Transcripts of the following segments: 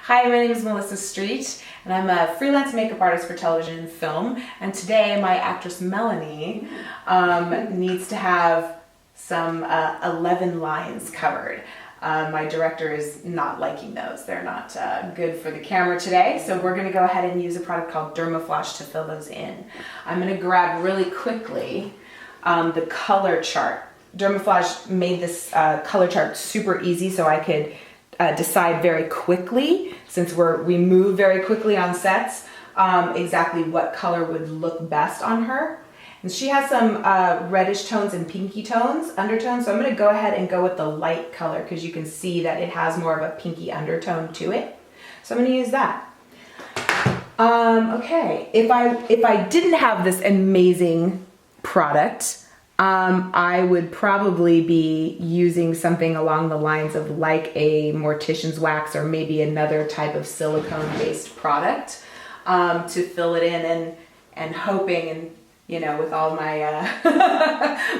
Hi, my name is Melissa Street, and I'm a freelance makeup artist for television and film. And today, my actress Melanie needs to have some 11 lines covered. My director is not liking those. They're not good for the camera today, so we're going to go ahead and use a product called Dermaflage to fill those in. I'm going to grab really quickly the color chart. Dermaflage made this color chart super easy so I could decide very quickly, since we move very quickly on sets, exactly what color would look best on her. And she has some reddish tones and pinky tones, undertones, so I'm going to go ahead and go with the light color because you can see that it has more of a pinky undertone to it. So I'm going to use that. Okay, if I didn't have this amazing product, I would probably be using something along the lines of like a mortician's wax or maybe another type of silicone-based product to fill it in and hoping and with all my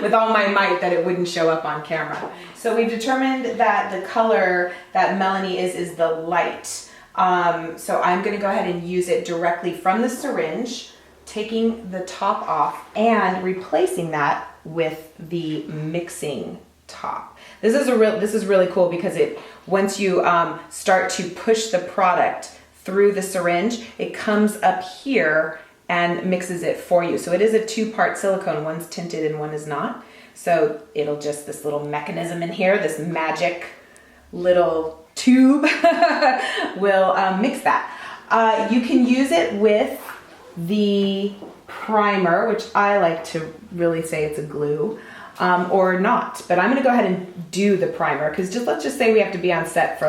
with all my might that it wouldn't show up on camera. So we've determined that the color that Melanie is the light. So I'm going to go ahead and use it directly from the syringe, taking the top off and replacing that with the mixing top. This is really cool because once you start to push the product through the syringe, it comes up here and mixes it for you. So it is a two-part silicone. One's tinted and one is not. So it'll just, this little mechanism in here, this magic little tube will mix that. You can use it with the primer, which I like to really say it's a glue, or not. But I'm gonna go ahead and do the primer because let's just say we have to be on set for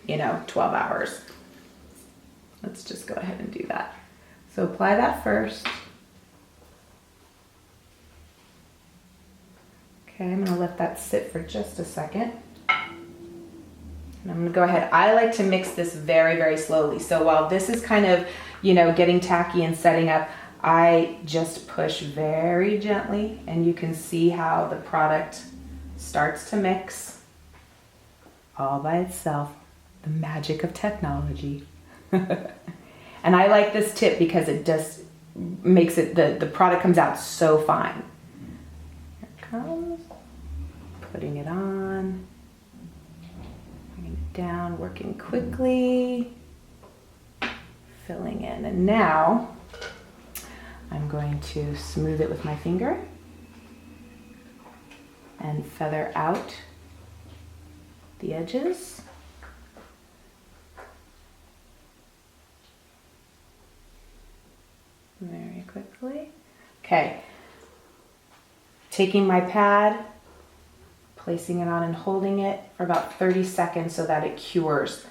12 hours. Let's just go ahead and do that. So apply that first. Okay, I'm gonna let that sit for just a second. And I'm gonna go ahead. I like to mix this very, very slowly. So while this is kind of, getting tacky and setting up, I just push very gently and you can see how the product starts to mix all by itself. The magic of technology. And I like this tip because it just makes it, the product comes out so fine. Here it comes. Putting it on. Bringing it down, working quickly. Filling in. And now I'm going to smooth it with my finger and feather out the edges. Very quickly. Okay. Taking my pad, placing it on and holding it for about 30 seconds so that it cures.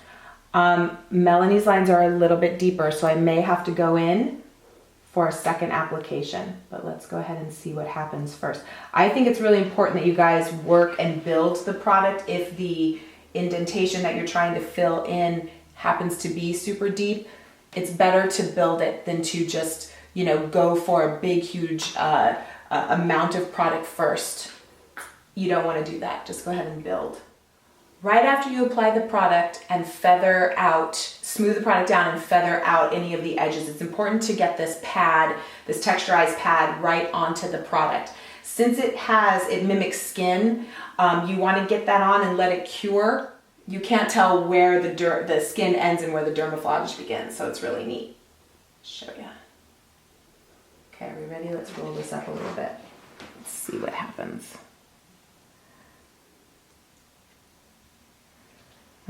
Melanie's lines are a little bit deeper, so I may have to go in for a second application, but let's go ahead and see what happens first. I think it's really important that you guys work and build the product. If the indentation that you're trying to fill in happens to be super deep, it's better to build it than to just go for a big, huge amount of product first. You don't want to do that. Just go ahead and build. Right after you apply the product and feather out, smooth the product down and feather out any of the edges, it's important to get this pad, this texturized pad, right onto the product. Since it mimics skin, you want to get that on and let it cure. You can't tell where the skin ends and where the dermaflage begins, so it's really neat. Show you. Okay, are we ready? Let's roll this up a little bit. Let's see what happens.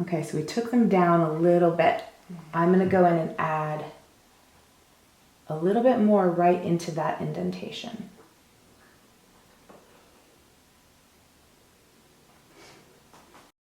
Okay, so we took them down a little bit. I'm gonna go in and add a little bit more right into that indentation.